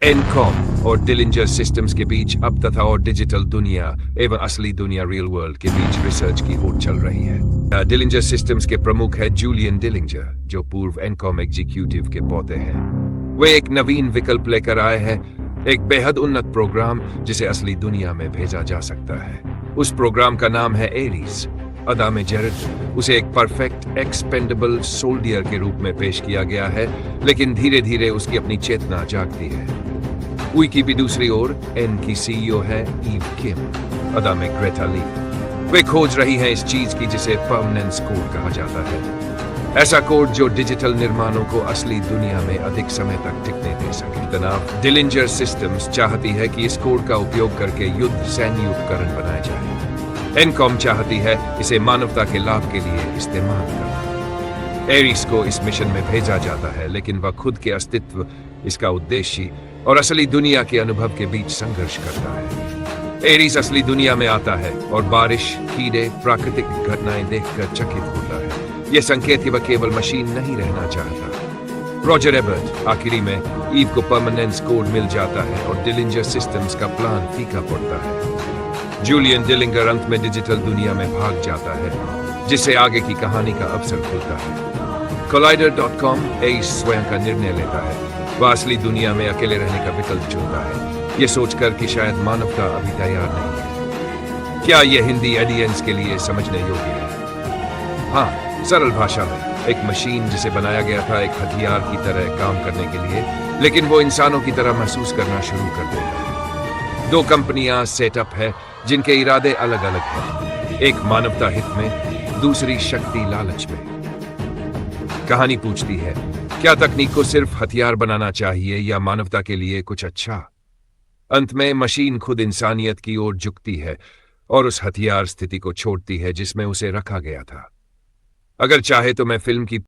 Encom और Dillinger systems के बीच अब तथा और डिजिटल दुनिया एवं असली दुनिया रियल वर्ल्ड के बीच रिसर्च की होड़ चल रही है। डिलिंजर सिस्टम्स के प्रमुख है जूलियन डिलिंजर, जो पूर्व एनकॉम एग्जीक्यूटिव के पोते हैं। वे एक नवीन विकल्प लेकर आए हैं, एक बेहद उन्नत प्रोग्राम जिसे असली दुनिया में भेजा जा सकता है। उस प्रोग्राम का नाम है एरीज। अदा में जेरेड उसे एक परफेक्ट एक्सपेंडेबल सोल्डियर के रूप में पेश किया गया है, लेकिन धीरे धीरे उसकी अपनी चेतना जागती है। उई की भी दूसरी ओर एन की सीईओ है ईव किम, अदा में ग्रेटा ली। वे खोज रही हैं इस चीज की जिसे परमानेंस कोड कहा जाता है, ऐसा कोड जो डिजिटल निर्माणों को असली दुनिया में अधिक समय तक टिकने दे सके। तनाव डिलिंजर सिस्टम्स चाहती है कि इस कोड का उपयोग करके युद्ध सैन्य उपकरण बनाए जाए। एनकॉम चाहती है इसे मानवता के लाभ के लिए इस्तेमाल करना। एरीज को इस मिशन में भेजा जाता है, लेकिन वह खुद के अस्तित्व, इसका उद्देश्य और असली दुनिया के अनुभव के बीच संघर्ष करता है। एरीज असली दुनिया में आता है और बारिश, कीड़े, प्राकृतिक घटनाएं देखकर चकित होता है। यह संकेत कि वह केवल मशीन नहीं रहना चाहता। रॉजर एबर्ट आखिरी में ईव को परमानेंस कोड मिल जाता है और डिलिंजर सिस्टम्स का प्लान फीका पड़ता है। जूलियन डिलिंगर अंत में डिजिटल दुनिया में भाग जाता है, जिससे आगे की कहानी का अवसर खुलता है। Collider.com एरीज स्वयं का निर्णय लेता है। वह असली दुनिया में अकेले रहने का विकल्प चुनता है, यह सोचकर कि शायद मानवता अभी तैयार नहीं है। क्या यह हिंदी ऑडियंस के लिए समझने योग्य है? हाँ, सरल भाषा में एक मशीन जिसे बनाया गया था एक हथियार की तरह काम करने के लिए, लेकिन वो इंसानों की तरह महसूस करना शुरू कर देता है। दो कंपनियां सेटअप है जिनके इरादे अलग अलग हैं, एक मानवता हित में, दूसरी शक्ति लालच में। कहानी पूछती है, क्या तकनीक को सिर्फ हथियार बनाना चाहिए या मानवता के लिए कुछ अच्छा? अंत में मशीन खुद इंसानियत की ओर झुकती है और उस हथियार स्थिति को छोड़ती है जिसमें उसे रखा गया था। अगर चाहे तो मैं फिल्म की